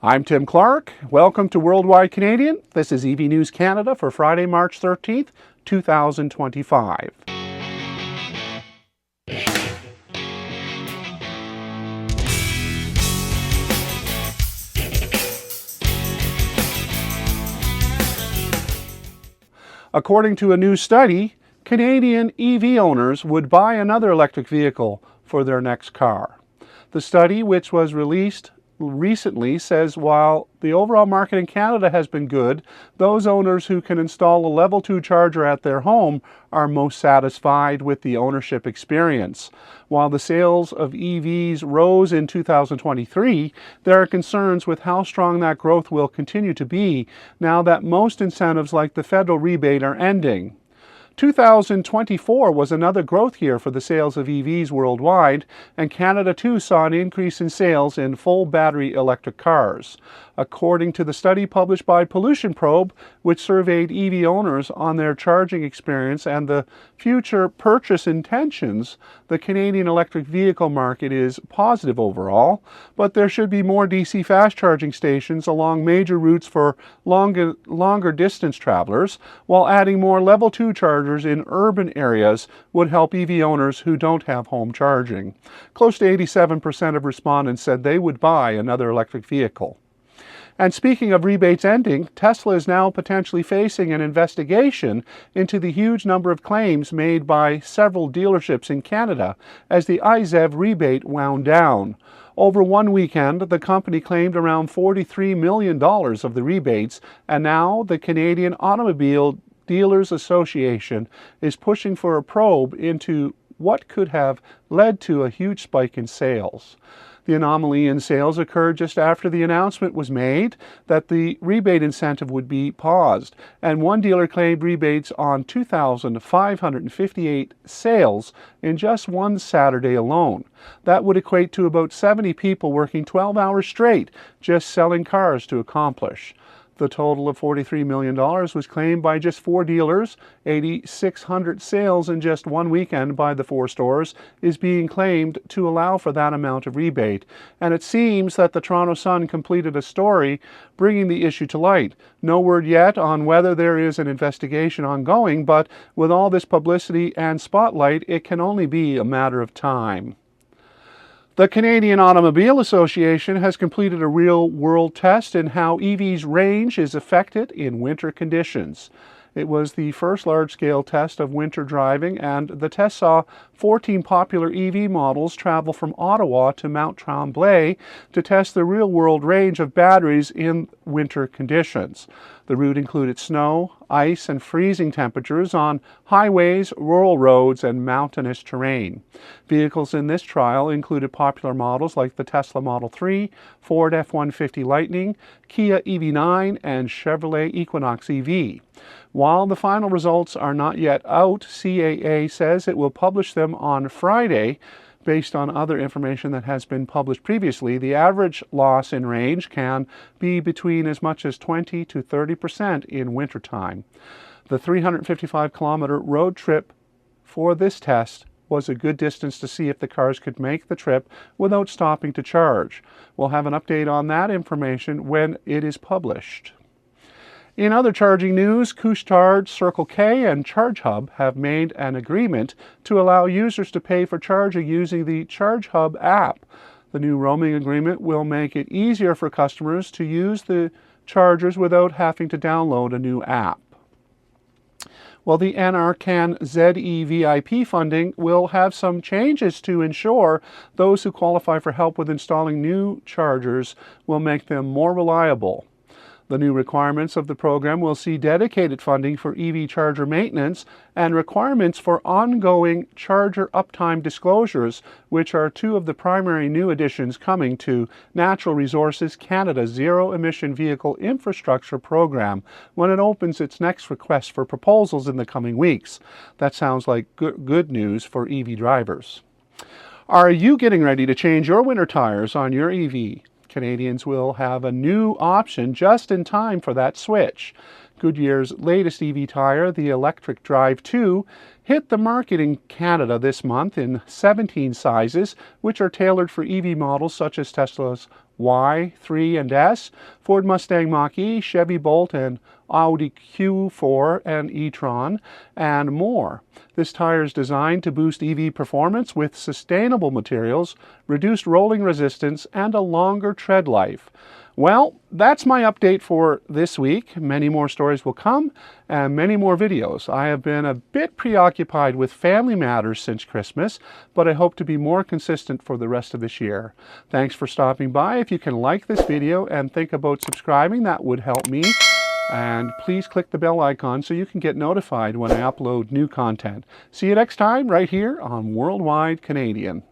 I'm Tim Clark. Welcome to Worldwide Canadian. This is EV News Canada for Friday, March 13th, 2025. According to a new study, Canadian EV owners would buy another electric vehicle for their next car. The study, which was released recently, says while the overall market in Canada has been good, those owners who can install a level 2 charger at their home are most satisfied with the ownership experience. While the sales of EVs rose in 2023, there are concerns with how strong that growth will continue to be now that most incentives like the federal rebate are ending. 2024 was another growth year for the sales of EVs worldwide, and Canada too saw an increase in sales in full battery electric cars. According to the study published by Pollution Probe, which surveyed EV owners on their charging experience and the future purchase intentions, the Canadian electric vehicle market is positive overall, but there should be more DC fast charging stations along major routes for longer distance travelers, while adding more level 2 chargers in urban areas would help EV owners who don't have home charging. Close to 87% of respondents said they would buy another electric vehicle. And speaking of rebates ending, Tesla is now potentially facing an investigation into the huge number of claims made by several dealerships in Canada as the IZEV rebate wound down. Over one weekend, the company claimed around $43 million of the rebates, and now the Canadian Automobile Dealers Association is pushing for a probe into what could have led to a huge spike in sales. The anomaly in sales occurred just after the announcement was made that the rebate incentive would be paused, and one dealer claimed rebates on 2,558 sales in just one Saturday alone. That would equate to about 70 people working 12 hours straight just selling cars to accomplish. The total of $43 million was claimed by just 4 dealers. 8,600 sales in just one weekend by the 4 stores is being claimed to allow for that amount of rebate. And it seems that the Toronto Sun completed a story bringing the issue to light. No word yet on whether there is an investigation ongoing, but with all this publicity and spotlight, it can only be a matter of time. The Canadian Automobile Association has completed a real-world test in how EVs' range is affected in winter conditions. It was the first large-scale test of winter driving, and the test saw 14 popular EV models travel from Ottawa to Mount Tremblay to test the real-world range of batteries in winter conditions. The route included snow, ice, and freezing temperatures on highways, rural roads, and mountainous terrain. Vehicles in this trial included popular models like the Tesla Model 3, Ford F-150 Lightning, Kia EV9, and Chevrolet Equinox EV. While the final results are not yet out, CAA says it will publish them on Friday. Based on other information that has been published previously, the average loss in range can be between as much as 20 to 30% in wintertime. The 355-kilometer road trip for this test was a good distance to see if the cars could make the trip without stopping to charge. We'll have an update on that information when it is published. In other charging news, Couche-Tard, Circle K, and ChargeHub have made an agreement to allow users to pay for charging using the ChargeHub app. The new roaming agreement will make it easier for customers to use the chargers without having to download a new app. Well, the NRCan ZEVIP funding will have some changes to ensure those who qualify for help with installing new chargers will make them more reliable. The new requirements of the program will see dedicated funding for EV charger maintenance and requirements for ongoing charger uptime disclosures, which are 2 of the primary new additions coming to Natural Resources Canada's Zero-Emission Vehicle Infrastructure Program when it opens its next request for proposals in the coming weeks. That sounds like good news for EV drivers. Are you getting ready to change your winter tires on your EV? Canadians will have a new option just in time for that switch. Goodyear's latest EV tire, the Electric Drive 2, hit the market in Canada this month in 17 sizes, which are tailored for EV models such as Tesla's Y, 3, and S, Ford Mustang Mach-E, Chevy Bolt, and Audi Q4 and e-tron, and more. This tire is designed to boost EV performance with sustainable materials, reduced rolling resistance, and a longer tread life. Well, that's my update for this week. Many more stories will come and many more videos. I have been a bit preoccupied with family matters since Christmas, but I hope to be more consistent for the rest of this year. Thanks for stopping by. If you can like this video and think about subscribing, that would help me. And please click the bell icon so you can get notified when I upload new content. See you next time right here on Worldwide Canadian.